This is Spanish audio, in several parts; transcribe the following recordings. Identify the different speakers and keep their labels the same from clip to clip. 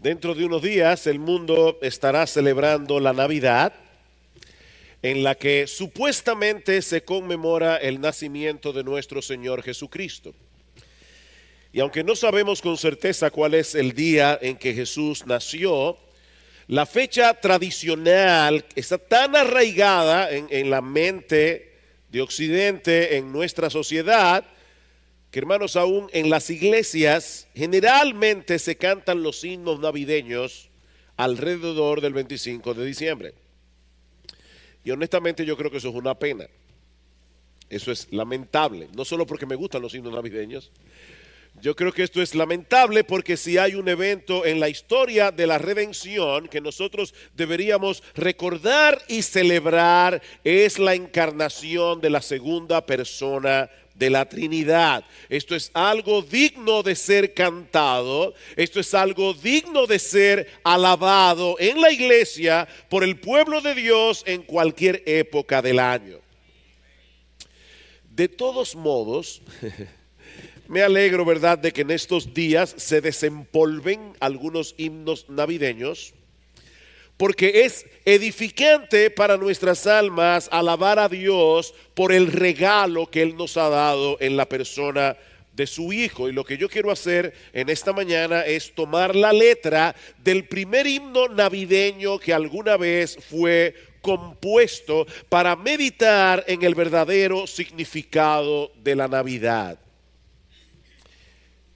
Speaker 1: Dentro de unos días el mundo estará celebrando la Navidad, en la que supuestamente se conmemora el nacimiento de nuestro Señor Jesucristo. Y aunque no sabemos con certeza cuál es el día en que Jesús nació, la fecha tradicional está tan arraigada en la mente de Occidente, en nuestra sociedad, que hermanos, aún en las iglesias generalmente se cantan los himnos navideños alrededor del 25 de diciembre. Y honestamente yo creo que eso es una pena. Eso es lamentable, no solo porque me gustan los himnos navideños. Yo creo que esto es lamentable porque si hay un evento en la historia de la redención que nosotros deberíamos recordar y celebrar, es la encarnación de la segunda persona de la Trinidad. Esto es algo digno de ser cantado, esto es algo digno de ser alabado en la iglesia por el pueblo de Dios en cualquier época del año. De todos modos, me alegro, ¿verdad?, de que en estos días se desempolven algunos himnos navideños, porque es edificante para nuestras almas alabar a Dios por el regalo que Él nos ha dado en la persona de su Hijo. Y lo que yo quiero hacer en esta mañana es tomar la letra del primer himno navideño que alguna vez fue compuesto para meditar en el verdadero significado de la Navidad.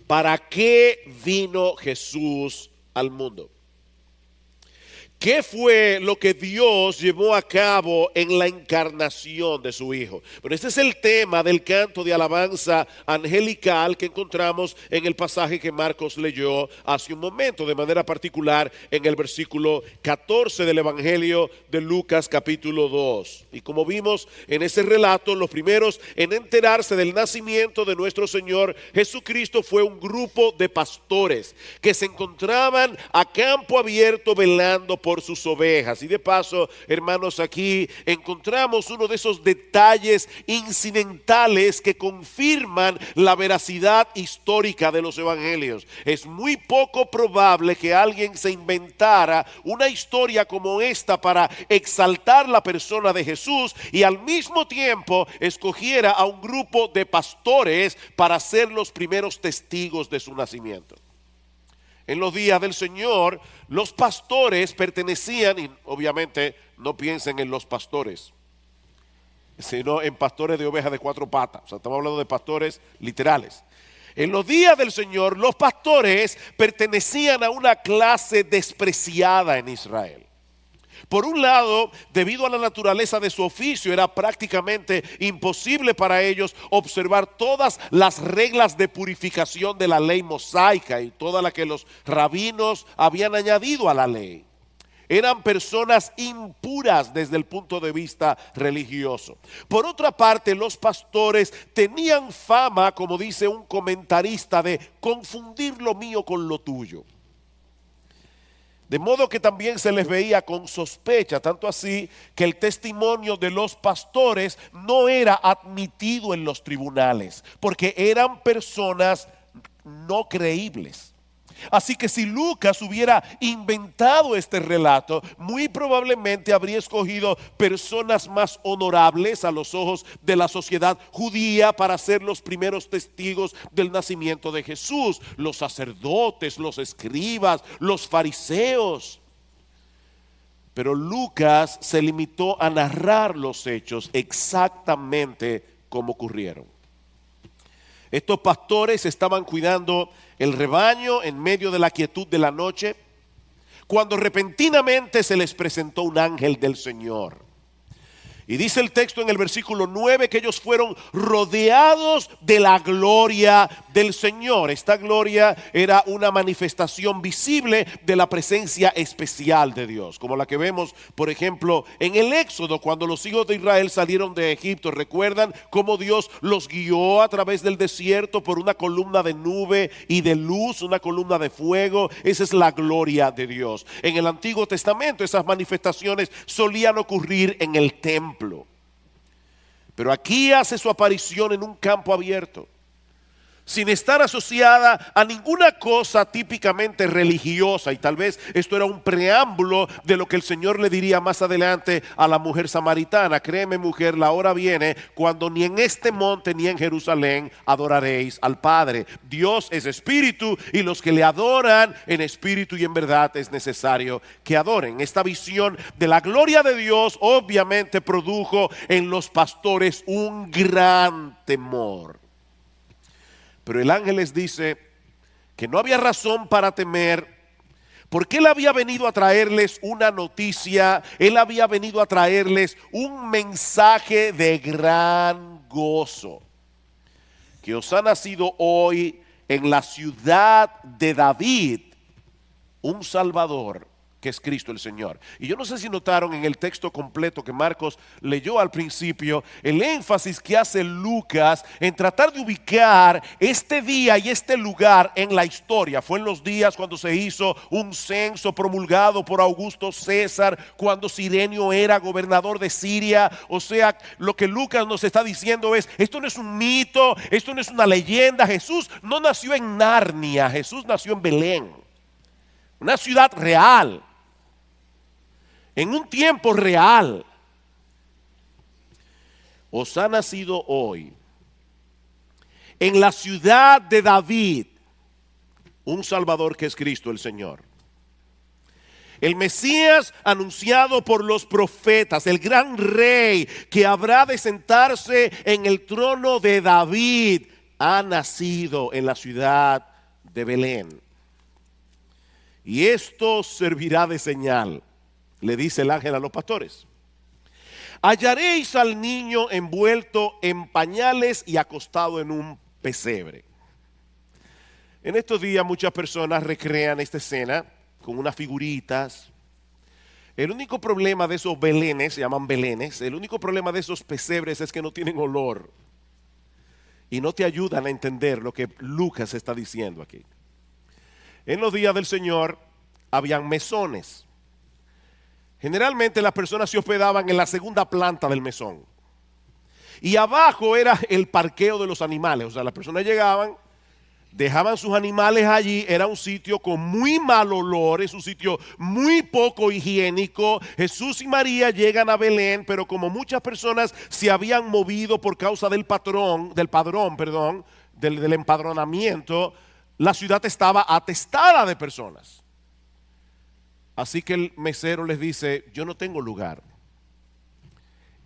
Speaker 1: ¿Para qué vino Jesús al mundo? ¿Qué fue lo que Dios llevó a cabo en la encarnación de su Hijo? Pero este es el tema del canto de alabanza angelical que encontramos en el pasaje que Marcos leyó hace un momento, de manera particular en el versículo 14 del Evangelio de Lucas capítulo 2. Y como vimos en ese relato, los primeros en enterarse del nacimiento de nuestro Señor Jesucristo fue un grupo de pastores que se encontraban a campo abierto velando por sus ovejas. Y de paso, hermanos, aquí encontramos uno de esos detalles incidentales que confirman la veracidad histórica de los evangelios. Es muy poco probable que alguien se inventara una historia como esta para exaltar la persona de Jesús y al mismo tiempo escogiera a un grupo de pastores para ser los primeros testigos de su nacimiento. En los días del Señor, los pastores pertenecían, y obviamente no piensen en los pastores, sino en pastores de ovejas de cuatro patas. O sea, estamos hablando de pastores literales. En los días del Señor, los pastores pertenecían a una clase despreciada en Israel. Por un lado, debido a la naturaleza de su oficio, era prácticamente imposible para ellos observar todas las reglas de purificación de la ley mosaica y toda la que los rabinos habían añadido a la ley. Eran personas impuras desde el punto de vista religioso. Por otra parte, los pastores tenían fama, como dice un comentarista, de confundir lo mío con lo tuyo. De modo que también se les veía con sospecha, tanto así que el testimonio de los pastores no era admitido en los tribunales, porque eran personas no creíbles. Así que si Lucas hubiera inventado este relato, muy probablemente habría escogido personas más honorables a los ojos de la sociedad judía para ser los primeros testigos del nacimiento de Jesús: los sacerdotes, los escribas, los fariseos. Pero Lucas se limitó a narrar los hechos exactamente como ocurrieron. Estos pastores estaban cuidando el rebaño en medio de la quietud de la noche, cuando repentinamente se les presentó un ángel del Señor. Y dice el texto en el versículo 9 que ellos fueron rodeados de la gloria del Señor. Esta gloria era una manifestación visible de la presencia especial de Dios, como la que vemos, por ejemplo, en el Éxodo, cuando los hijos de Israel salieron de Egipto. ¿Recuerdan cómo Dios los guió a través del desierto por una columna de nube y de luz, una columna de fuego? Esa es la gloria de Dios. En el Antiguo Testamento esas manifestaciones solían ocurrir en el templo. Pero aquí hace su aparición en un campo abierto. sin estar asociada a ninguna cosa típicamente religiosa. Y tal vez esto era un preámbulo de lo que el Señor le diría más adelante a la mujer samaritana. Créeme, mujer, la hora viene cuando ni en este monte ni en Jerusalén adoraréis al Padre. Dios es espíritu y los que le adoran en espíritu y en verdad es necesario que adoren. Esta visión de la gloria de Dios obviamente produjo en los pastores un gran temor. Pero el ángel les dice que no había razón para temer, porque él había venido a traerles una noticia, él había venido a traerles un mensaje de gran gozo, que os ha nacido hoy en la ciudad de David un Salvador, que es Cristo el Señor. Y yo no sé si notaron en el texto completo que Marcos leyó al principio, el énfasis que hace Lucas en tratar de ubicar este día y este lugar en la historia. Fue en los días cuando se hizo un censo promulgado por Augusto César, cuando Cirenio era gobernador de Siria. O sea, lo que Lucas nos está diciendo es, esto no es un mito, esto no es una leyenda. Jesús no nació en Narnia, Jesús nació en Belén, una ciudad real, en un tiempo real. Os ha nacido hoy en la ciudad de David un Salvador, que es Cristo el Señor. El Mesías anunciado por los profetas, el gran rey que habrá de sentarse en el trono de David, ha nacido en la ciudad de Belén. Y esto servirá de señal, le dice el ángel a los pastores. Hallaréis al niño envuelto en pañales y acostado en un pesebre. En estos días muchas personas recrean esta escena con unas figuritas. El único problema de esos belenes, se llaman belenes, el único problema de esos pesebres es que no tienen olor y no te ayudan a entender lo que Lucas está diciendo aquí. En los días del Señor habían mesones. Generalmente las personas se hospedaban en la segunda planta del mesón. Y abajo era el parqueo de los animales. O sea, las personas llegaban, dejaban sus animales allí. Era un sitio con muy mal olor, es un sitio muy poco higiénico. Jesús y María llegan a Belén, pero como muchas personas se habían movido por causa del empadronamiento, la ciudad estaba atestada de personas. Así que el mesero les dice, yo no tengo lugar,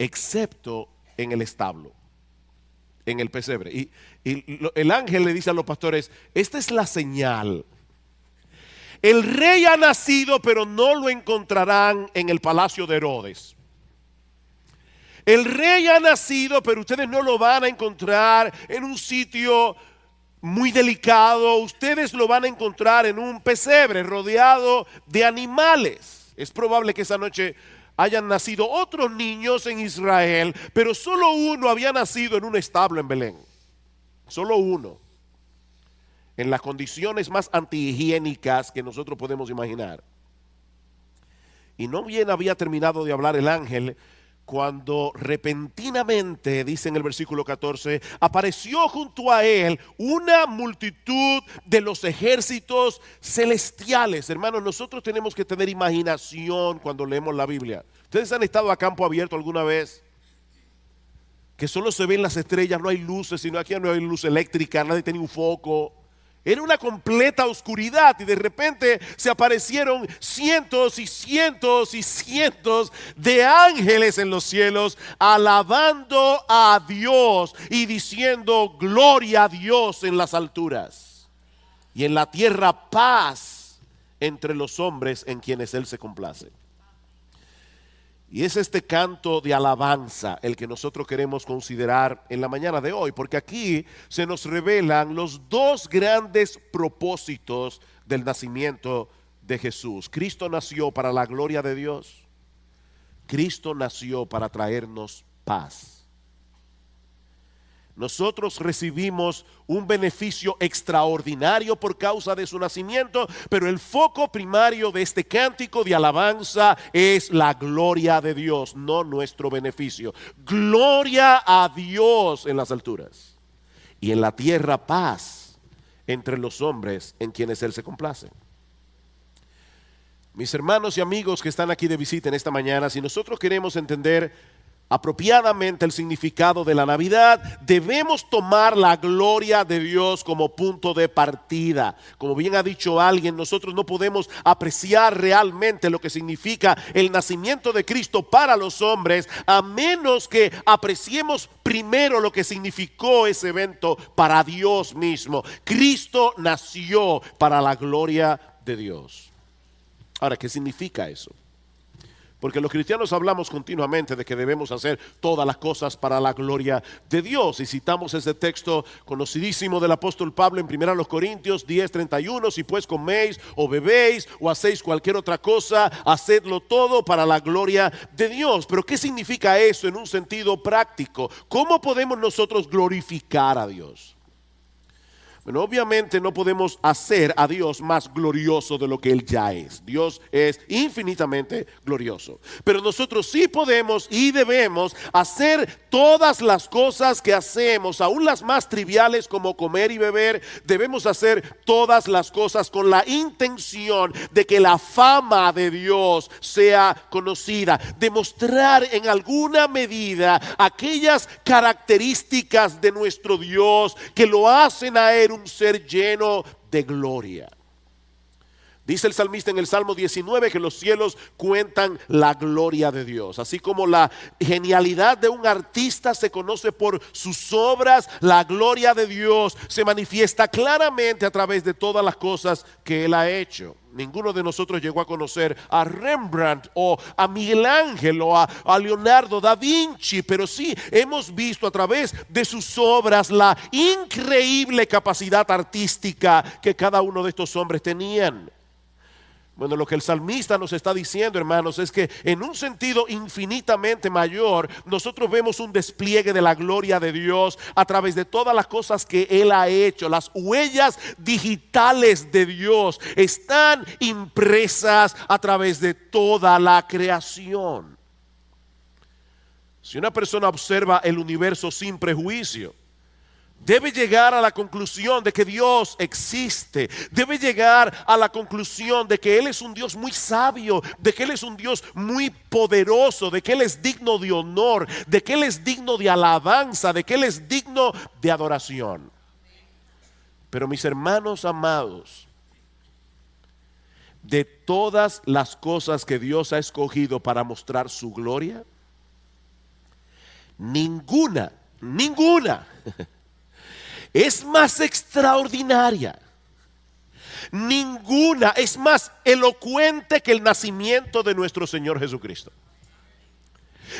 Speaker 1: excepto en el establo, en el pesebre. Y el ángel le dice a los pastores, esta es la señal. El rey ha nacido, pero no lo encontrarán en el palacio de Herodes. El rey ha nacido, pero ustedes no lo van a encontrar en un sitio muy delicado. Ustedes lo van a encontrar en un pesebre rodeado de animales. Es probable que esa noche hayan nacido otros niños en Israel, pero solo uno había nacido en un establo en Belén. Solo uno, en las condiciones más antihigiénicas que nosotros podemos imaginar. Y no bien había terminado de hablar el ángel cuando repentinamente, dice en el versículo 14, apareció junto a él una multitud de los ejércitos celestiales. Hermanos, nosotros tenemos que tener imaginación cuando leemos la Biblia. ¿Ustedes han estado a campo abierto alguna vez? Que solo se ven las estrellas, no hay luces, sino aquí no hay luz eléctrica, nadie tenía un foco. Era una completa oscuridad y de repente se aparecieron cientos y cientos y cientos de ángeles en los cielos, alabando a Dios y diciendo gloria a Dios en las alturas y en la tierra paz entre los hombres en quienes Él se complace. Y es este canto de alabanza el que nosotros queremos considerar en la mañana de hoy, porque aquí se nos revelan los dos grandes propósitos del nacimiento de Jesús. Cristo nació para la gloria de Dios. Cristo nació para traernos paz. Nosotros recibimos un beneficio extraordinario por causa de su nacimiento, pero el foco primario de este cántico de alabanza es la gloria de Dios, no nuestro beneficio. Gloria a Dios en las alturas y en la tierra paz entre los hombres en quienes Él se complace. Mis hermanos y amigos que están aquí de visita en esta mañana, si nosotros queremos entender apropiadamente el significado de la Navidad, debemos tomar la gloria de Dios como punto de partida. Como bien ha dicho alguien, nosotros no podemos apreciar realmente lo que significa el nacimiento de Cristo para los hombres, a menos que apreciemos primero lo que significó ese evento para Dios mismo. Cristo nació para la gloria de Dios. Ahora, ¿qué significa eso? Porque los cristianos hablamos continuamente de que debemos hacer todas las cosas para la gloria de Dios. Y citamos ese texto conocidísimo del apóstol Pablo en 1 Corintios 10:31. Si pues coméis o bebéis o hacéis cualquier otra cosa, hacedlo todo para la gloria de Dios. Pero ¿qué significa eso en un sentido práctico? ¿Cómo podemos nosotros glorificar a Dios? Bueno, obviamente no podemos hacer a Dios más glorioso de lo que Él ya es. Dios es infinitamente glorioso. Pero nosotros sí podemos y debemos hacer todas las cosas que hacemos, aún las más triviales como comer y beber. Debemos hacer todas las cosas con la intención de que la fama de Dios sea conocida. Demostrar en alguna medida aquellas características de nuestro Dios que lo hacen a Él un ser lleno de gloria. Dice el salmista en el Salmo 19 que los cielos cuentan la gloria de Dios. Así como la genialidad de un artista se conoce por sus obras, la gloria de Dios se manifiesta claramente a través de todas las cosas que Él ha hecho. Ninguno de nosotros llegó a conocer a Rembrandt o a Miguel Ángel o a Leonardo da Vinci, pero sí hemos visto a través de sus obras la increíble capacidad artística que cada uno de estos hombres tenían. Bueno, lo que el salmista nos está diciendo, hermanos, es que en un sentido infinitamente mayor, nosotros vemos un despliegue de la gloria de Dios a través de todas las cosas que Él ha hecho. Las huellas digitales de Dios están impresas a través de toda la creación. Si una persona observa el universo sin prejuicio, debe llegar a la conclusión de que Dios existe. Debe llegar a la conclusión de que Él es un Dios muy sabio, de que Él es un Dios muy poderoso, de que Él es digno de honor, de que Él es digno de alabanza, de que Él es digno de adoración. Pero mis hermanos amados, de todas las cosas que Dios ha escogido para mostrar su gloria, ninguna es más extraordinaria. Ninguna es más elocuente que el nacimiento de nuestro Señor Jesucristo.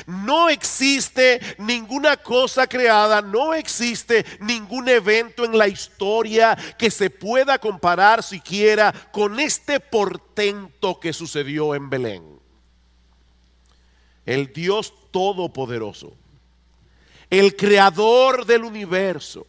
Speaker 1: No existe ninguna cosa creada, no existe ningún evento en la historia que se pueda comparar siquiera con este portento que sucedió en Belén. El Dios Todopoderoso, el creador del universo,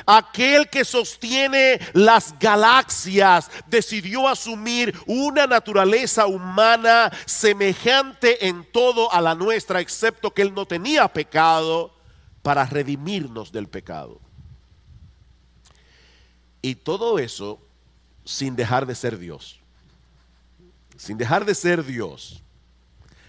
Speaker 1: aquel que sostiene las galaxias, decidió asumir una naturaleza humana semejante en todo a la nuestra, excepto que Él no tenía pecado, para redimirnos del pecado. Y todo eso sin dejar de ser Dios. Sin dejar de ser Dios.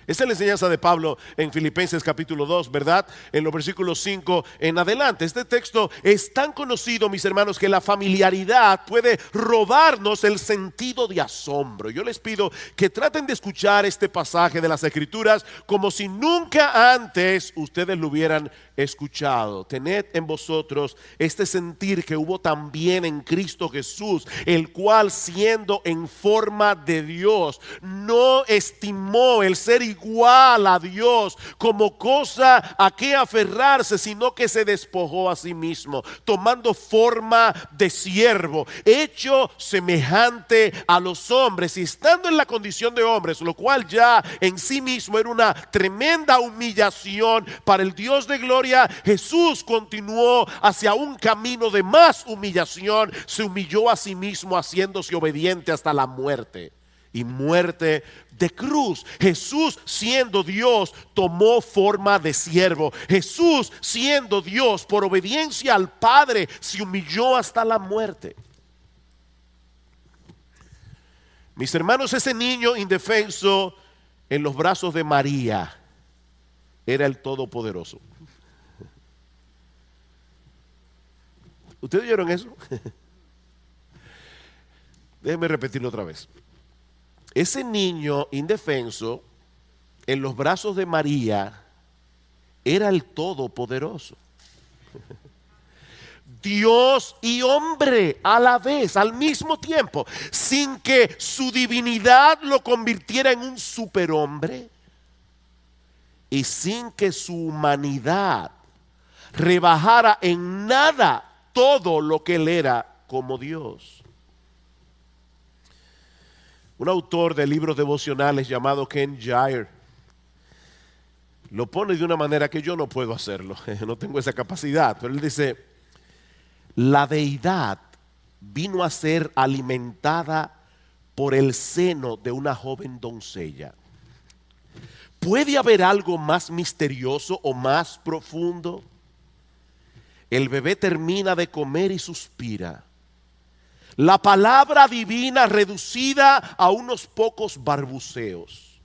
Speaker 1: Esa es la enseñanza de Pablo en Filipenses capítulo 2, ¿verdad? En los versículos 5 en adelante. Este texto es tan conocido, mis hermanos, que la familiaridad puede robarnos el sentido de asombro. Yo les pido que traten de escuchar este pasaje de las Escrituras como si nunca antes ustedes lo hubieran escuchado. Tened en vosotros este sentir que hubo también en Cristo Jesús, el cual, siendo en forma de Dios, no estimó el ser igual a Dios como cosa a que aferrarse, sino que se despojó a sí mismo, tomando forma de siervo, hecho semejante a los hombres y estando en la condición de hombres, lo cual ya en sí mismo era una tremenda humillación para el Dios de gloria. Jesús continuó hacia un camino de más humillación, se humilló a sí mismo haciéndose obediente hasta la muerte y muerte de cruz. Jesús, siendo Dios, tomó forma de siervo. Jesús, siendo Dios, por obediencia al Padre, se humilló hasta la muerte. Mis hermanos, ese niño indefenso en los brazos de María era el Todopoderoso. ¿Ustedes oyeron eso? Déjenme repetirlo otra vez. Ese niño indefenso en los brazos de María era el Todopoderoso. Dios y hombre a la vez, al mismo tiempo, sin que su divinidad lo convirtiera en un superhombre y sin que su humanidad rebajara en nada todo lo que él era como Dios. Un autor de libros devocionales llamado Ken Gire lo pone de una manera que yo no puedo hacerlo, no tengo esa capacidad, pero él dice: la deidad vino a ser alimentada por el seno de una joven doncella. ¿Puede haber algo más misterioso o más profundo? El bebé termina de comer y suspira. La palabra divina reducida a unos pocos balbuceos.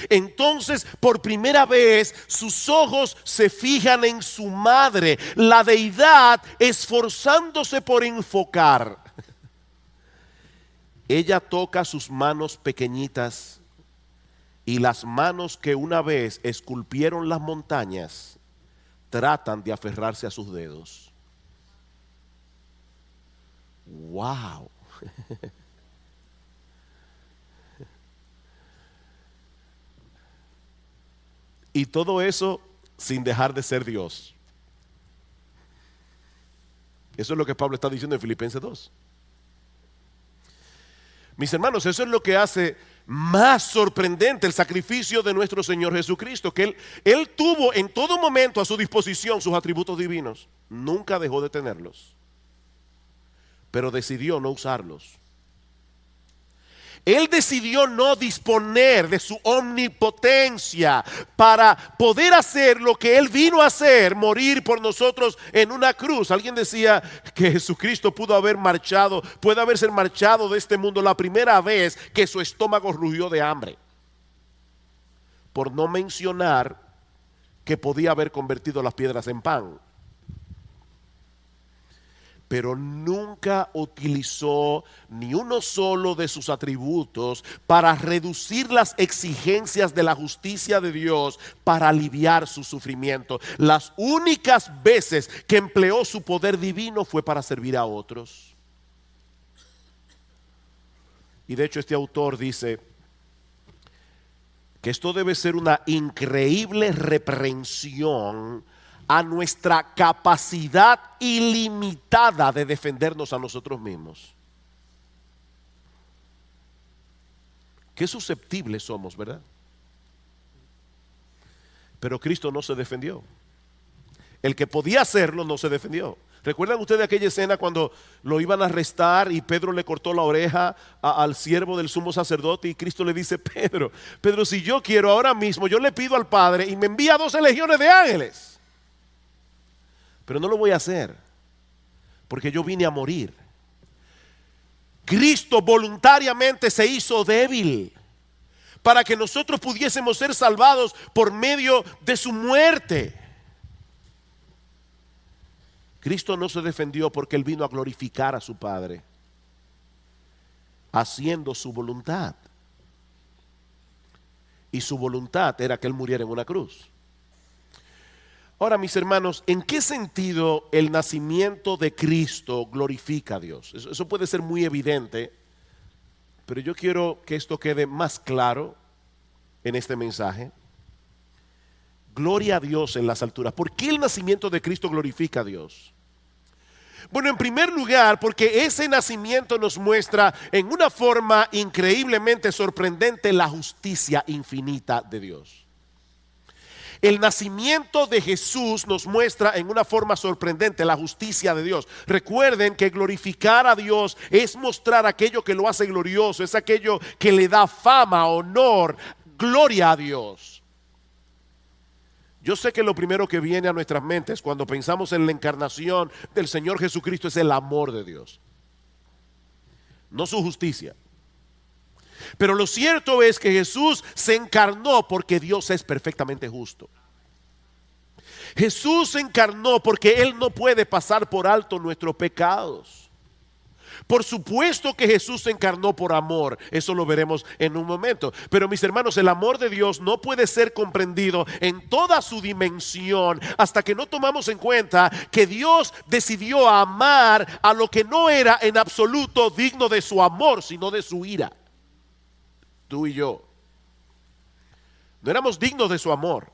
Speaker 1: Entonces, por primera vez, sus ojos se fijan en su madre, la deidad esforzándose por enfocar. Ella toca sus manos pequeñitas y las manos que una vez esculpieron las montañas tratan de aferrarse a sus dedos. ¡Wow! Y todo eso sin dejar de ser Dios. Eso es lo que Pablo está diciendo en Filipenses 2. Mis hermanos, eso es lo que hace más sorprendente el sacrificio de nuestro Señor Jesucristo, que Él tuvo en todo momento a su disposición sus atributos divinos. Nunca dejó de tenerlos, pero decidió no usarlos. Él decidió no disponer de su omnipotencia para poder hacer lo que Él vino a hacer, morir por nosotros en una cruz. Alguien decía que Jesucristo puede haberse marchado de este mundo la primera vez que su estómago rugió de hambre. Por no mencionar que podía haber convertido las piedras en pan. Pero nunca utilizó ni uno solo de sus atributos para reducir las exigencias de la justicia de Dios para aliviar su sufrimiento. Las únicas veces que empleó su poder divino fue para servir a otros. Y de hecho este autor dice que esto debe ser una increíble reprensión a nuestra capacidad ilimitada de defendernos a nosotros mismos. Qué susceptibles somos, ¿verdad? Pero Cristo no se defendió. El que podía hacerlo no se defendió. ¿Recuerdan ustedes aquella escena cuando lo iban a arrestar y Pedro le cortó la oreja al siervo del sumo sacerdote? Y Cristo le dice: Pedro, si yo quiero ahora mismo, yo le pido al Padre y me envía 12 legiones de ángeles. Pero no lo voy a hacer, porque yo vine a morir. Cristo voluntariamente se hizo débil para que nosotros pudiésemos ser salvados por medio de su muerte. Cristo no se defendió porque Él vino a glorificar a su Padre, haciendo su voluntad. Y su voluntad era que Él muriera en una cruz. Ahora, mis hermanos, ¿en qué sentido el nacimiento de Cristo glorifica a Dios? Eso puede ser muy evidente, pero yo quiero que esto quede más claro en este mensaje. Gloria a Dios en las alturas. ¿Por qué el nacimiento de Cristo glorifica a Dios? Bueno, en primer lugar, porque ese nacimiento nos muestra en una forma increíblemente sorprendente la justicia infinita de Dios. El nacimiento de Jesús nos muestra en una forma sorprendente la justicia de Dios. Recuerden que glorificar a Dios es mostrar aquello que lo hace glorioso, es aquello que le da fama, honor, gloria a Dios. Yo sé que lo primero que viene a nuestras mentes cuando pensamos en la encarnación del Señor Jesucristo es el amor de Dios, no su justicia. Pero lo cierto es que Jesús se encarnó porque Dios es perfectamente justo. Jesús se encarnó porque Él no puede pasar por alto nuestros pecados. Por supuesto que Jesús se encarnó por amor, eso lo veremos en un momento. Pero mis hermanos, el amor de Dios no puede ser comprendido en toda su dimensión hasta que no tomamos en cuenta que Dios decidió amar a lo que no era en absoluto digno de su amor, sino de su ira. Tú y yo no éramos dignos de su amor.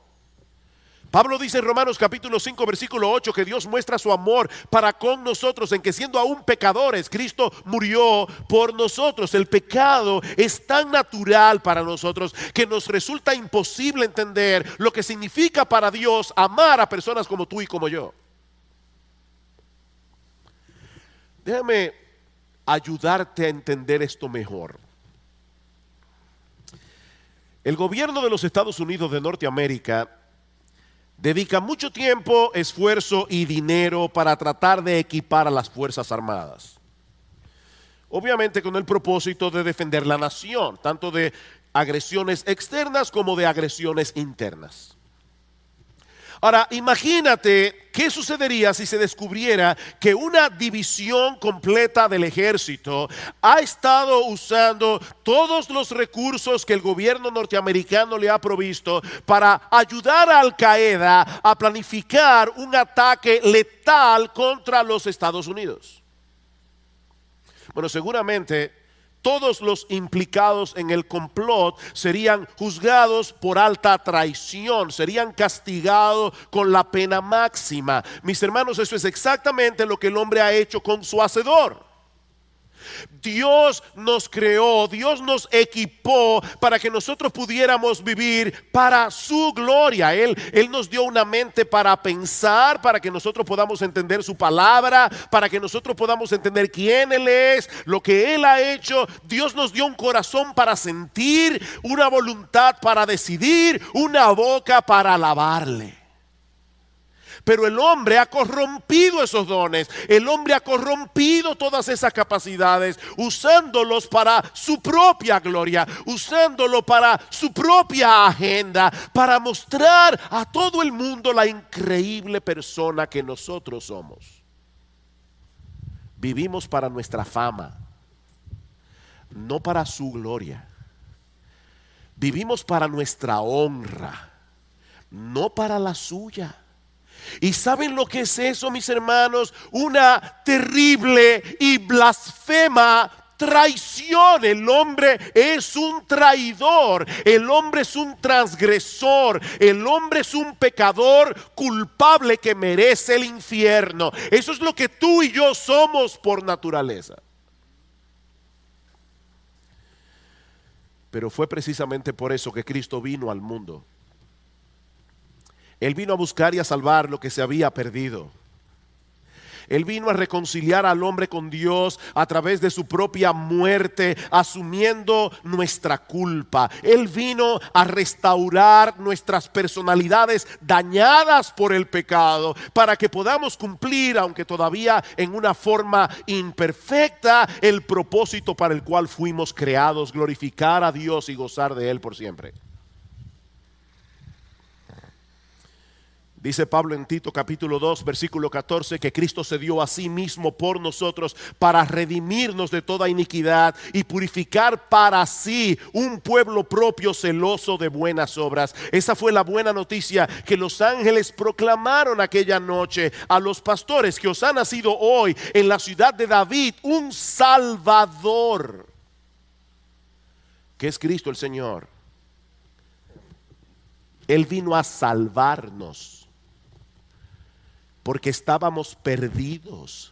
Speaker 1: Pablo dice en Romanos capítulo 5 versículo 8 que Dios muestra su amor para con nosotros en que siendo aún pecadores, Cristo murió por nosotros. El pecado es tan natural para nosotros que nos resulta imposible entender lo que significa para Dios amar a personas como tú y como yo. Déjame ayudarte a entender esto mejor. El gobierno de los Estados Unidos de Norteamérica dedica mucho tiempo, esfuerzo y dinero para tratar de equipar a las Fuerzas Armadas. Obviamente con el propósito de defender la nación, tanto de agresiones externas como de agresiones internas. Ahora, imagínate qué sucedería si se descubriera que una división completa del ejército ha estado usando todos los recursos que el gobierno norteamericano le ha provisto para ayudar a Al Qaeda a planificar un ataque letal contra los Estados Unidos. Bueno, seguramente todos los implicados en el complot serían juzgados por alta traición, serían castigados con la pena máxima. Mis hermanos, eso es exactamente lo que el hombre ha hecho con su hacedor. Dios nos creó, Dios nos equipó para que nosotros pudiéramos vivir para su gloria. Él nos dio una mente para pensar, para que nosotros podamos entender su palabra, para que nosotros podamos entender quién Él es, lo que Él ha hecho. Dios nos dio un corazón para sentir, una voluntad para decidir, una boca para alabarle. Pero el hombre ha corrompido esos dones, el hombre ha corrompido todas esas capacidades, usándolos para su propia gloria, usándolo para su propia agenda, para mostrar a todo el mundo la increíble persona que nosotros somos. Vivimos para nuestra fama, no para su gloria. Vivimos para nuestra honra, no para la suya. ¿Y saben lo que es eso, mis hermanos? Una terrible y blasfema traición. El hombre es un traidor, el hombre es un transgresor, el hombre es un pecador culpable que merece el infierno. Eso es lo que tú y yo somos por naturaleza. Pero fue precisamente por eso que Cristo vino al mundo. Él vino a buscar y a salvar lo que se había perdido. Él vino a reconciliar al hombre con Dios a través de su propia muerte, asumiendo nuestra culpa. Él vino a restaurar nuestras personalidades dañadas por el pecado, para que podamos cumplir, aunque todavía en una forma imperfecta, el propósito para el cual fuimos creados: glorificar a Dios y gozar de Él por siempre. Dice Pablo en Tito capítulo 2 versículo 14 que Cristo se dio a sí mismo por nosotros para redimirnos de toda iniquidad y purificar para sí un pueblo propio celoso de buenas obras. Esa fue la buena noticia que los ángeles proclamaron aquella noche a los pastores: que os ha nacido hoy en la ciudad de David un Salvador, que es Cristo el Señor. Él vino a salvarnos porque estábamos perdidos,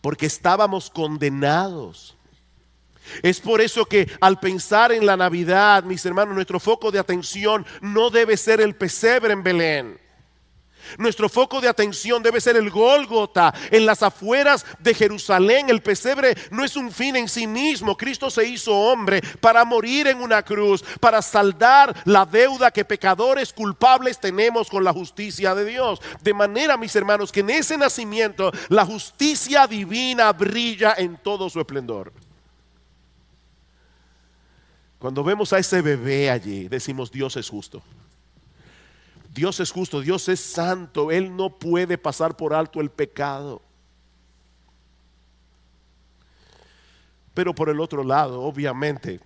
Speaker 1: porque estábamos condenados, Es por eso que al pensar en la Navidad, mis hermanos, nuestro foco de atención no debe ser el pesebre en Belén. Nuestro foco de atención debe ser el Gólgota, en las afueras de Jerusalén. El pesebre no es un fin en sí mismo. Cristo se hizo hombre para morir en una cruz, para saldar la deuda que pecadores culpables tenemos con la justicia de Dios. De manera, mis hermanos, que en ese nacimiento la justicia divina brilla en todo su esplendor. Cuando vemos a ese bebé allí, decimos: Dios es justo. Dios es justo, Dios es santo, Él no puede pasar por alto el pecado. Pero por el otro lado, obviamente,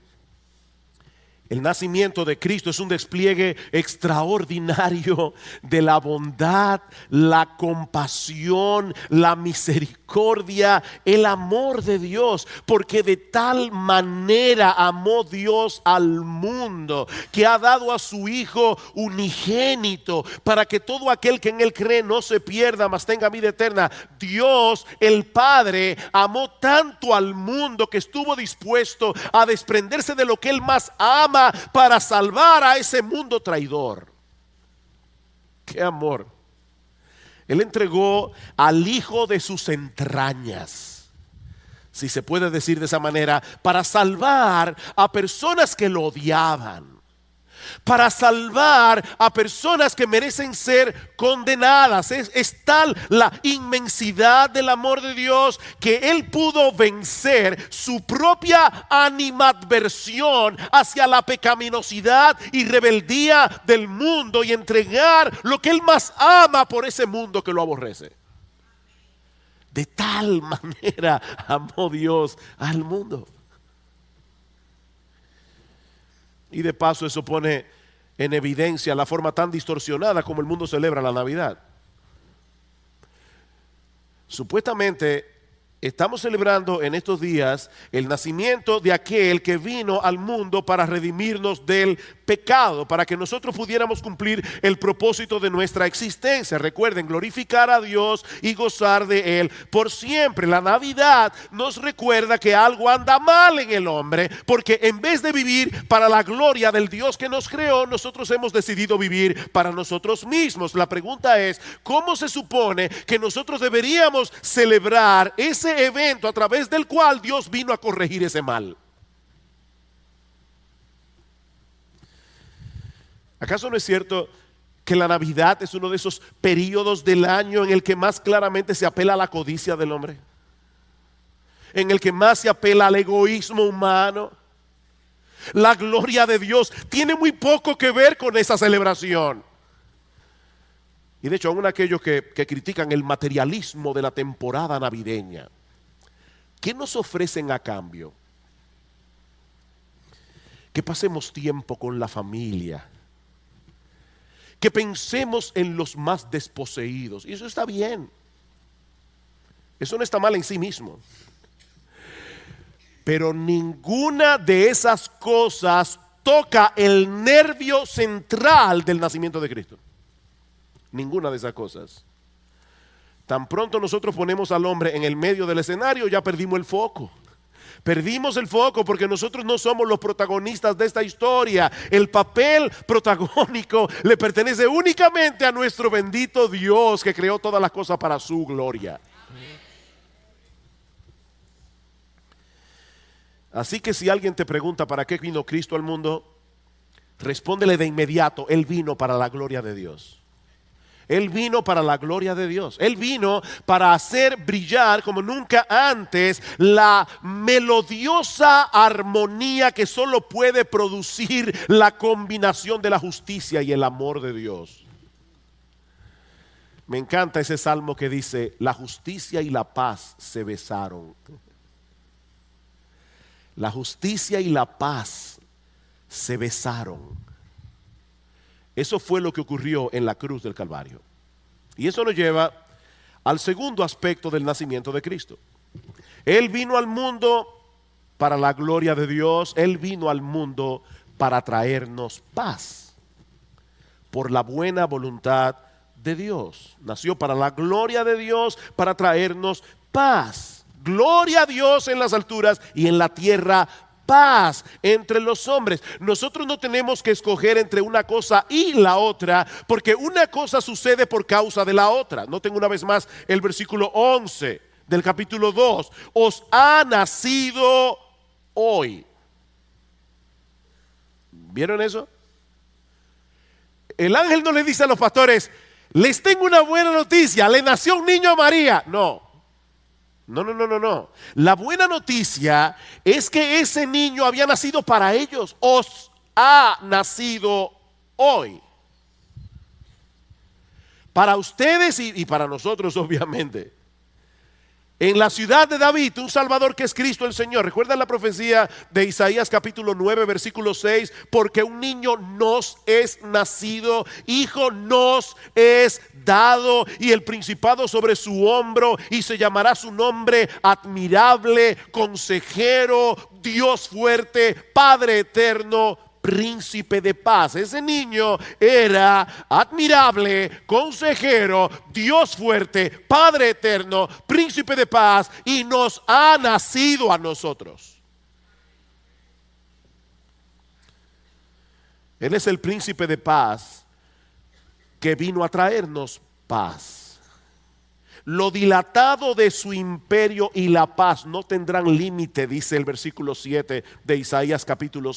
Speaker 1: el nacimiento de Cristo es un despliegue extraordinario de la bondad, la compasión, la misericordia, el amor de Dios. Porque de tal manera amó Dios al mundo, que ha dado a su Hijo unigénito, para que todo aquel que en Él cree no se pierda, mas tenga vida eterna. Dios, el Padre, amó tanto al mundo que estuvo dispuesto a desprenderse de lo que Él más ama para salvar a ese mundo traidor. ¡Qué amor! Él entregó al hijo de sus entrañas, si se puede decir de esa manera, para salvar a personas que lo odiaban, para salvar a personas que merecen ser condenadas. Es tal la inmensidad del amor de Dios que Él pudo vencer su propia animadversión hacia la pecaminosidad y rebeldía del mundo y entregar lo que Él más ama por ese mundo que lo aborrece. De tal manera amó Dios al mundo. Y de paso eso pone en evidencia la forma tan distorsionada como el mundo celebra la Navidad. Supuestamente estamos celebrando en estos días el nacimiento de aquel que vino al mundo para redimirnos del pecado, para que nosotros pudiéramos cumplir el propósito de nuestra existencia. Recuerden, glorificar a Dios y gozar de Él por siempre. La Navidad nos recuerda que algo anda mal en el hombre, porque en vez de vivir para la gloria del Dios que nos creó, nosotros hemos decidido vivir para nosotros mismos. La pregunta es: ¿cómo se supone que nosotros deberíamos celebrar ese evento a través del cual Dios vino a corregir ese mal? ¿Acaso no es cierto que la Navidad es uno de esos periodos del año en el que más claramente se apela a la codicia del hombre? En el que más se apela al egoísmo humano. La gloria de Dios tiene muy poco que ver con esa celebración. Y de hecho, aún aquellos que critican el materialismo de la temporada navideña, ¿qué nos ofrecen a cambio? Que pasemos tiempo con la familia, que pensemos en los más desposeídos. Y eso está bien. Eso no está mal en sí mismo. Pero ninguna de esas cosas toca el nervio central del nacimiento de Cristo. Ninguna de esas cosas. Tan pronto nosotros ponemos al hombre en el medio del escenario, ya perdimos el foco. Perdimos el foco porque nosotros no somos los protagonistas de esta historia. El papel protagónico le pertenece únicamente a nuestro bendito Dios, que creó todas las cosas para su gloria. Así que si alguien te pregunta para qué vino Cristo al mundo, respóndele de inmediato: Él vino para la gloria de Dios. Él vino para la gloria de Dios. Él vino para hacer brillar como nunca antes la melodiosa armonía que solo puede producir la combinación de la justicia y el amor de Dios. Me encanta ese salmo que dice: la justicia y la paz se besaron. La justicia y la paz se besaron. Eso fue lo que ocurrió en la cruz del Calvario. Y eso nos lleva al segundo aspecto del nacimiento de Cristo. Él vino al mundo para la gloria de Dios. Él vino al mundo para traernos paz, por la buena voluntad de Dios. Nació para la gloria de Dios, para traernos paz. gloria a Dios en las alturas y en la tierra paz entre los hombres. Nosotros no tenemos que escoger entre una cosa y la otra, porque una cosa sucede por causa de la otra. Noten una vez más el versículo 11 del capítulo 2. Os ha nacido hoy. ¿Vieron eso? El ángel no le dice a los pastores: les tengo una buena noticia, le nació un niño a María. No. La buena noticia es que ese niño había nacido para ellos. Os ha nacido hoy. Para ustedes y para nosotros, obviamente. En la ciudad de David, un Salvador que es Cristo el Señor. ¿Recuerdan la profecía de Isaías capítulo 9, versículo 6? Porque un niño nos es nacido, hijo nos es dado, y el principado sobre su hombro, y se llamará su nombre admirable, consejero, Dios fuerte, Padre eterno, príncipe de paz. Ese niño era admirable, consejero, Dios fuerte, Padre eterno, príncipe de paz, y nos ha nacido a nosotros. Él es el príncipe de paz que vino a traernos paz. Lo dilatado de su imperio y la paz no tendrán límite, dice el versículo 7 de Isaías capítulo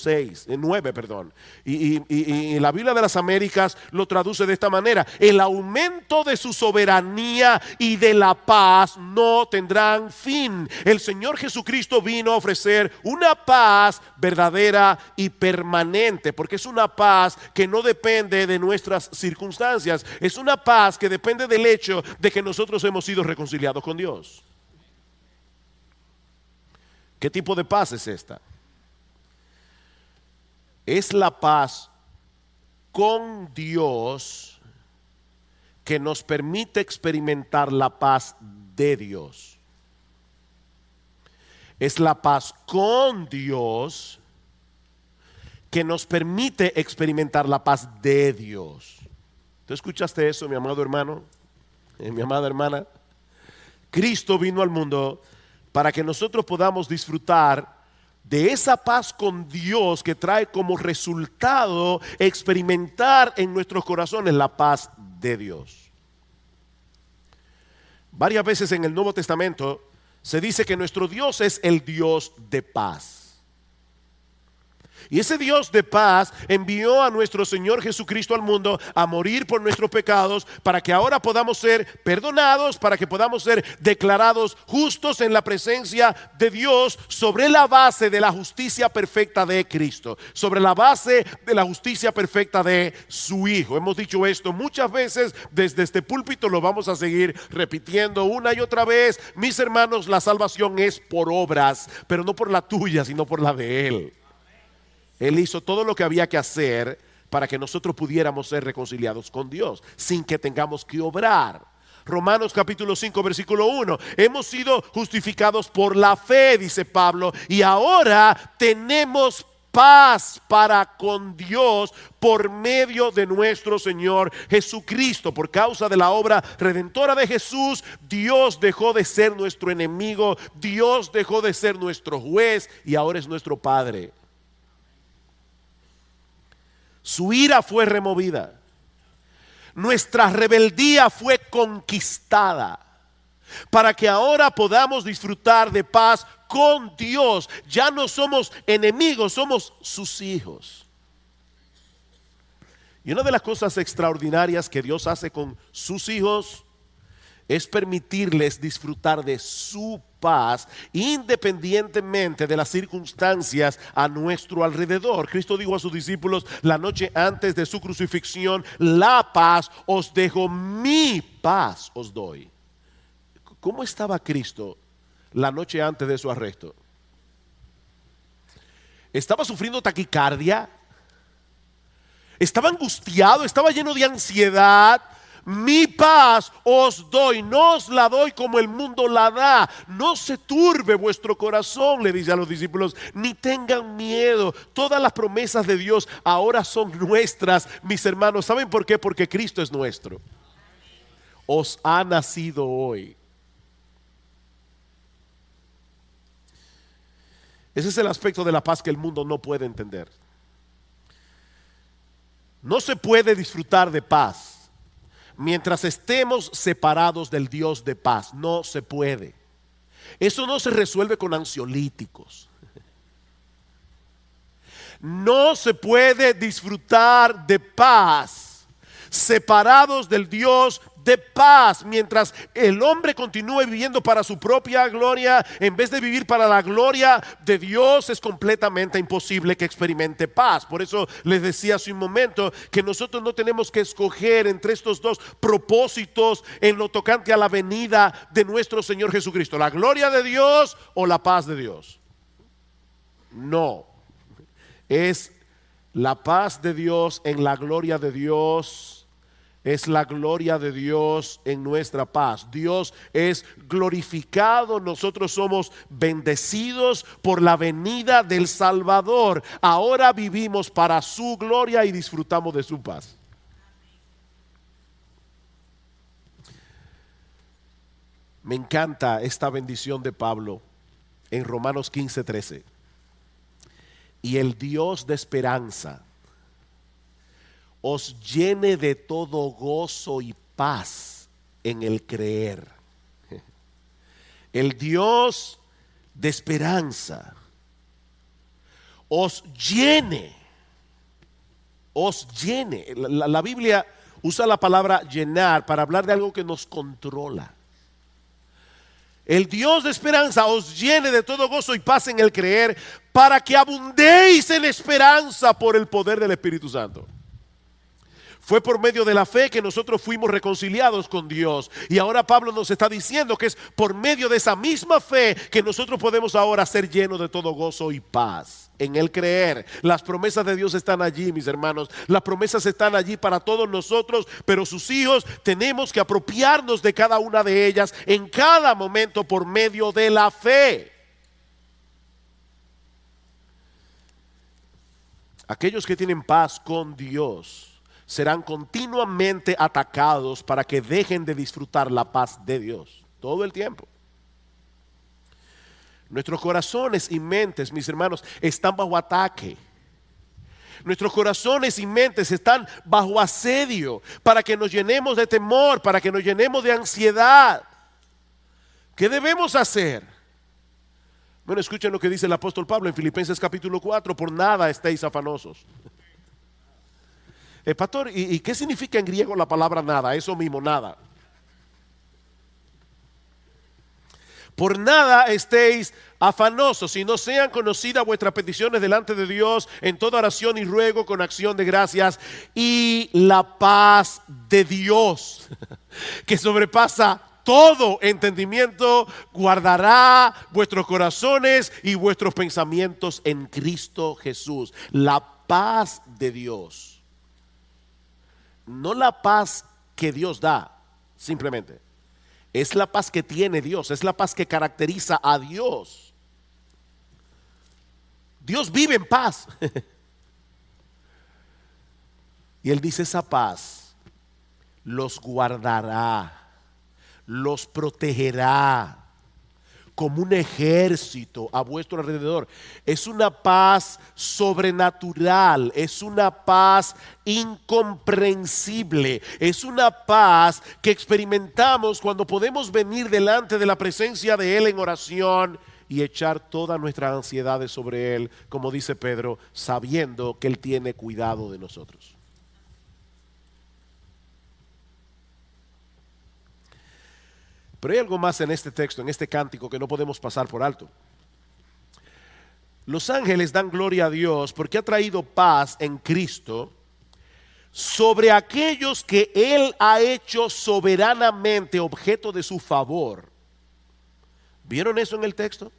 Speaker 1: 9, perdón. Y la Biblia de las Américas lo traduce de esta manera: el aumento de su soberanía y de la paz no tendrán fin. El Señor Jesucristo vino a ofrecer una paz verdadera y permanente, porque es una paz que no depende de nuestras circunstancias. Es una paz que depende del hecho de que nosotros hemos sido reconciliados con Dios. ¿Qué tipo de paz es esta? Es la paz con Dios que nos permite experimentar la paz de Dios. Es la paz con Dios que nos permite experimentar la paz de Dios. ¿Tú escuchaste eso, mi amado hermano? Mi amada hermana. Cristo vino al mundo para que nosotros podamos disfrutar de esa paz con Dios que trae como resultado experimentar en nuestros corazones la paz de Dios. Varias veces en el Nuevo Testamento se dice que nuestro Dios es el Dios de paz. Y ese Dios de paz envió a nuestro Señor Jesucristo al mundo a morir por nuestros pecados, para que ahora podamos ser perdonados, para que podamos ser declarados justos en la presencia de Dios, sobre la base de la justicia perfecta de Cristo, sobre la base de la justicia perfecta de su Hijo. Hemos dicho esto muchas veces desde este púlpito, lo vamos a seguir repitiendo una y otra vez. Mis hermanos, la salvación es por obras, pero no por la tuya, sino por la de Él. Él hizo todo lo que había que hacer para que nosotros pudiéramos ser reconciliados con Dios sin que tengamos que obrar. Romanos capítulo 5 versículo 1. Hemos sido justificados por la fe, dice Pablo, y ahora tenemos paz para con Dios por medio de nuestro Señor Jesucristo. Por causa de la obra redentora de Jesús, Dios dejó de ser nuestro enemigo, Dios dejó de ser nuestro juez y ahora es nuestro Padre. Su ira fue removida. Nuestra rebeldía fue conquistada, para que ahora podamos disfrutar de paz con Dios. Ya no somos enemigos, somos sus hijos. Y una de las cosas extraordinarias que Dios hace con sus hijos es permitirles disfrutar de su paz independientemente de las circunstancias a nuestro alrededor. Cristo dijo a sus discípulos la noche antes de su crucifixión: la paz os dejo, mi paz os doy. ¿Cómo estaba Cristo la noche antes de su arresto? ¿Estaba sufriendo taquicardia? ¿Estaba angustiado? ¿Estaba lleno de ansiedad? Mi paz os doy, no os la doy como el mundo la da. No se turbe vuestro corazón, le dice a los discípulos, ni tengan miedo. Todas las promesas de Dios ahora son nuestras, mis hermanos. ¿Saben por qué? Porque Cristo es nuestro. Os ha nacido hoy. Ese es el aspecto de la paz que el mundo no puede entender. No se puede disfrutar de paz mientras estemos separados del Dios de paz. No se puede. Eso no se resuelve con ansiolíticos. No se puede disfrutar de paz separados del Dios de paz, mientras el hombre continúe viviendo para su propia gloria en vez de vivir para la gloria de Dios. Es completamente imposible que experimente paz. Por eso les decía hace un momento que nosotros no tenemos que escoger entre estos dos propósitos en lo tocante a la venida de nuestro Señor Jesucristo: la gloria de Dios o la paz de Dios. No, es la paz de Dios en la gloria de Dios. Es la gloria de Dios en nuestra paz. Dios es glorificado, nosotros somos bendecidos por la venida del Salvador. Ahora vivimos para su gloria y disfrutamos de su paz. Me encanta esta bendición de Pablo en Romanos 15:13. Y el Dios de esperanza os llene de todo gozo y paz en el creer. El Dios de esperanza os llene. La Biblia usa la palabra llenar para hablar de algo que nos controla. El Dios de esperanza os llene de todo gozo y paz en el creer, para que abundéis en esperanza por el poder del Espíritu Santo. Fue por medio de la fe que nosotros fuimos reconciliados con Dios. Y ahora Pablo nos está diciendo que es por medio de esa misma fe que nosotros podemos ahora ser llenos de todo gozo y paz en el creer. Las promesas de Dios están allí, mis hermanos. Las promesas están allí para todos nosotros, pero sus hijos tenemos que apropiarnos de cada una de ellas en cada momento por medio de la fe. Aquellos que tienen paz con Dios serán continuamente atacados para que dejen de disfrutar la paz de Dios todo el tiempo. Nuestros corazones y mentes, mis hermanos, están bajo ataque. Nuestros corazones y mentes están bajo asedio para que nos llenemos de temor, para que nos llenemos de ansiedad. ¿Qué debemos hacer? Bueno, escuchen lo que dice el apóstol Pablo en Filipenses capítulo 4: por nada estéis afanosos. Pastor, ¿y qué significa en griego la palabra nada? Eso mismo, nada. Por nada estéis afanosos, sino sean conocidas vuestras peticiones delante de Dios en toda oración y ruego con acción de gracias, y la paz de Dios, que sobrepasa todo entendimiento, guardará vuestros corazones y vuestros pensamientos en Cristo Jesús. La paz de Dios. No la paz que Dios da, simplemente. Es la paz que tiene Dios, es la paz que caracteriza a Dios. Dios vive en paz. Y Él dice: esa paz los guardará, los protegerá como un ejército a vuestro alrededor. Es una paz sobrenatural, es una paz incomprensible, es una paz que experimentamos cuando podemos venir delante de la presencia de Él en oración y echar todas nuestras ansiedades sobre Él, como dice Pedro, sabiendo que Él tiene cuidado de nosotros. Pero hay algo más en este texto, en este cántico, que no podemos pasar por alto. Los ángeles dan gloria a Dios porque ha traído paz en Cristo sobre aquellos que Él ha hecho soberanamente objeto de su favor. ¿Vieron eso en el texto?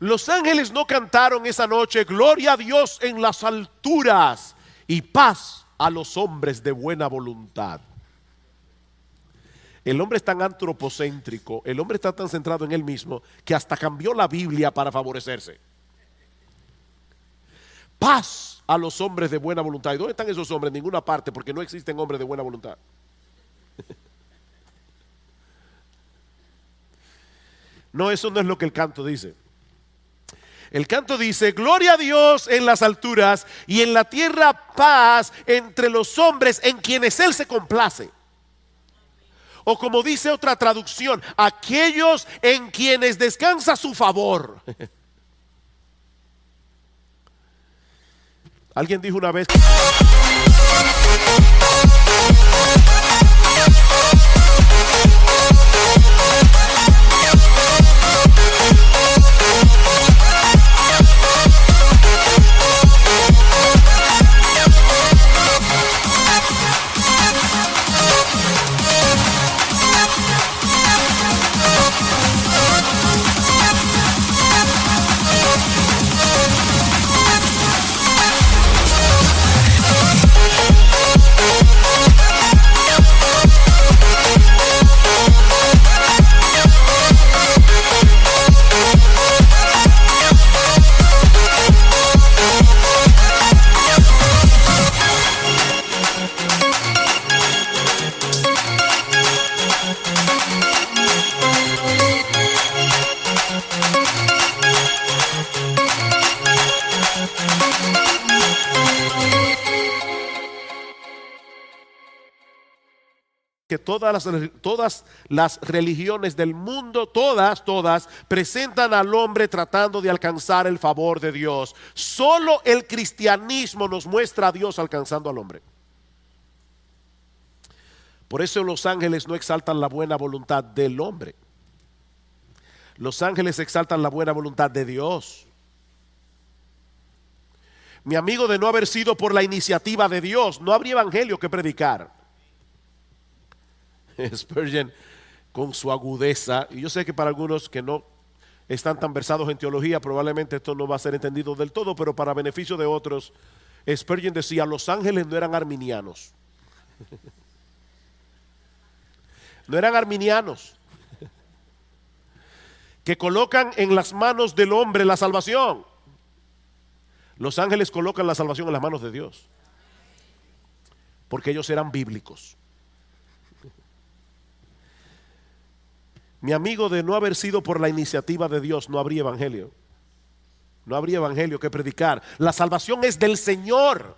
Speaker 1: Los ángeles no cantaron esa noche: gloria a Dios en las alturas y paz a los hombres de buena voluntad. El hombre es tan antropocéntrico, el hombre está tan centrado en él mismo, que hasta cambió la Biblia para favorecerse. Paz a los hombres de buena voluntad. ¿Y dónde están esos hombres? En ninguna parte, porque no existen hombres de buena voluntad. No, eso no es lo que el canto dice. El canto dice: gloria a Dios en las alturas y en la tierra paz entre los hombres en quienes Él se complace. O como dice otra traducción, aquellos en quienes descansa su favor. Alguien dijo una vez: que todas las religiones del mundo, todas presentan al hombre tratando de alcanzar el favor de Dios. Solo el cristianismo nos muestra a Dios alcanzando al hombre. Por eso los ángeles no exaltan la buena voluntad del hombre. Los ángeles exaltan la buena voluntad de Dios. Mi amigo, de no haber sido por la iniciativa de Dios, no habría evangelio que predicar. Spurgeon, con su agudeza, y yo sé que para algunos que no están tan versados en teología, probablemente esto no va a ser entendido del todo, pero para beneficio de otros, Spurgeon decía: los ángeles no eran arminianos. No eran arminianos que colocan en las manos del hombre la salvación. Los ángeles colocan la salvación en las manos de Dios, porque ellos eran bíblicos. Mi amigo, de no haber sido por la iniciativa de Dios, no habría evangelio. No habría evangelio que predicar. La salvación es del Señor.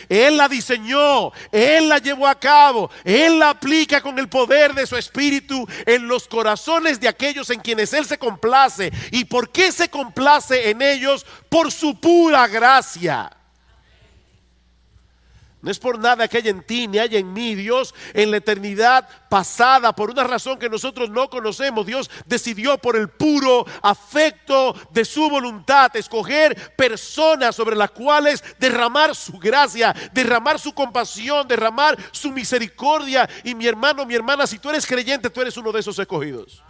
Speaker 1: Él la diseñó, Él la llevó a cabo, Él la aplica con el poder de su Espíritu en los corazones de aquellos en quienes Él se complace. ¿Y por qué se complace en ellos? Por su pura gracia. No es por nada que haya en ti ni haya en mí. Dios, en la eternidad pasada, por una razón que nosotros no conocemos, Dios decidió por el puro afecto de su voluntad escoger personas sobre las cuales derramar su gracia, derramar su compasión, derramar su misericordia. Y mi hermano, mi hermana, si tú eres creyente, tú eres uno de esos escogidos.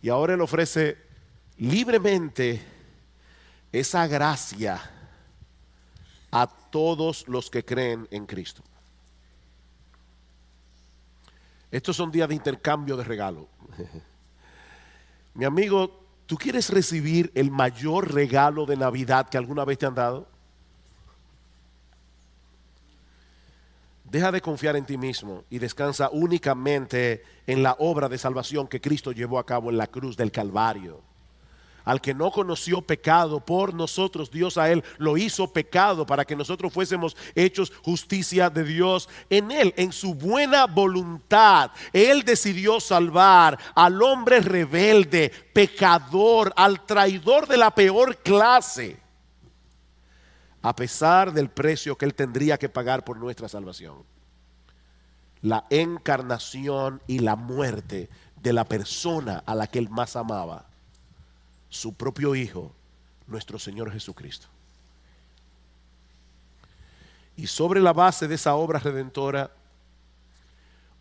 Speaker 1: Y ahora Él ofrece libremente esa gracia a todos los que creen en Cristo. Estos son días de intercambio de regalo. Mi amigo, ¿tú quieres recibir el mayor regalo de Navidad que alguna vez te han dado? Deja de confiar en ti mismo y descansa únicamente en la obra de salvación que Cristo llevó a cabo en la cruz del Calvario. Al que no conoció pecado, por nosotros Dios a él lo hizo pecado para que nosotros fuésemos hechos justicia de Dios en él. En su buena voluntad, él decidió salvar al hombre rebelde, pecador, al traidor de la peor clase, a pesar del precio que él tendría que pagar por nuestra salvación. La encarnación y la muerte de la persona a la que él más amaba, su propio Hijo, nuestro Señor Jesucristo. Y sobre la base de esa obra redentora,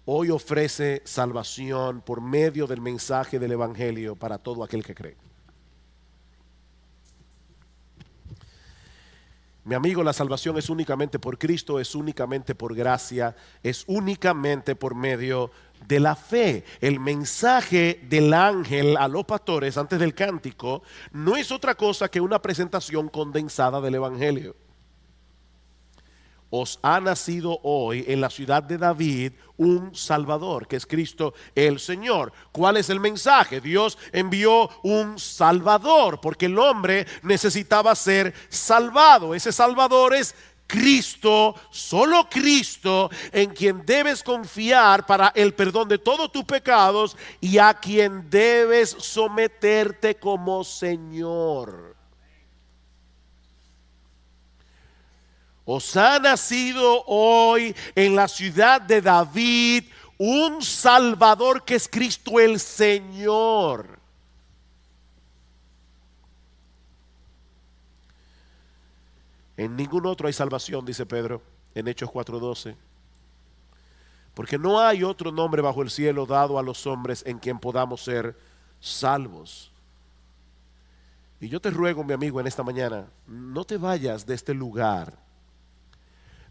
Speaker 1: hoy ofrece salvación por medio del mensaje del Evangelio para todo aquel que cree. Mi amigo, la salvación es únicamente por Cristo, es únicamente por gracia, es únicamente por medio de la fe. El mensaje del ángel a los pastores antes del cántico no es otra cosa que una presentación condensada del Evangelio. Os ha nacido hoy en la ciudad de David un Salvador, que es Cristo el Señor. ¿Cuál es el mensaje? Dios envió un Salvador, porque el hombre necesitaba ser salvado. Ese Salvador es Cristo, solo Cristo, en quien debes confiar para el perdón de todos tus pecados y a quien debes someterte como Señor. Os ha nacido hoy en la ciudad de David un Salvador que es Cristo el Señor. En ningún otro hay salvación, dice Pedro en Hechos 4:12. Porque no hay otro nombre bajo el cielo dado a los hombres en quien podamos ser salvos. Y yo te ruego, mi amigo, en esta mañana, no te vayas de este lugar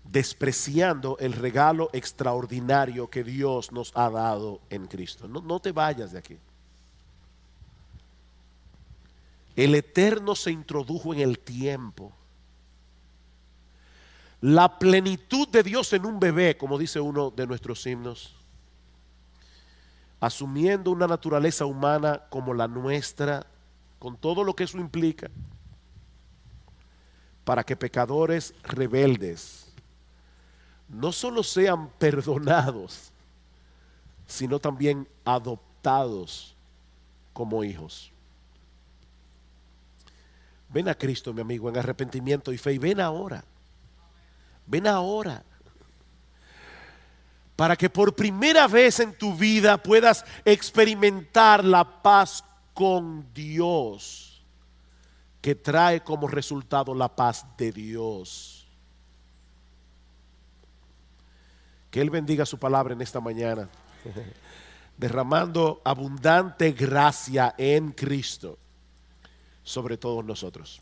Speaker 1: despreciando el regalo extraordinario que Dios nos ha dado en Cristo. No te vayas de aquí. El Eterno se introdujo en el tiempo. La plenitud de Dios en un bebé, como dice uno de nuestros himnos, asumiendo una naturaleza humana como la nuestra, con todo lo que eso implica, para que pecadores rebeldes no solo sean perdonados, sino también adoptados como hijos. Ven a Cristo, mi amigo, en arrepentimiento y fe, y ven ahora. Ven ahora. Para que por primera vez en tu vida puedas experimentar la paz con Dios, que trae como resultado la paz de Dios. Que Él bendiga su palabra en esta mañana, derramando abundante gracia en Cristo sobre todos nosotros.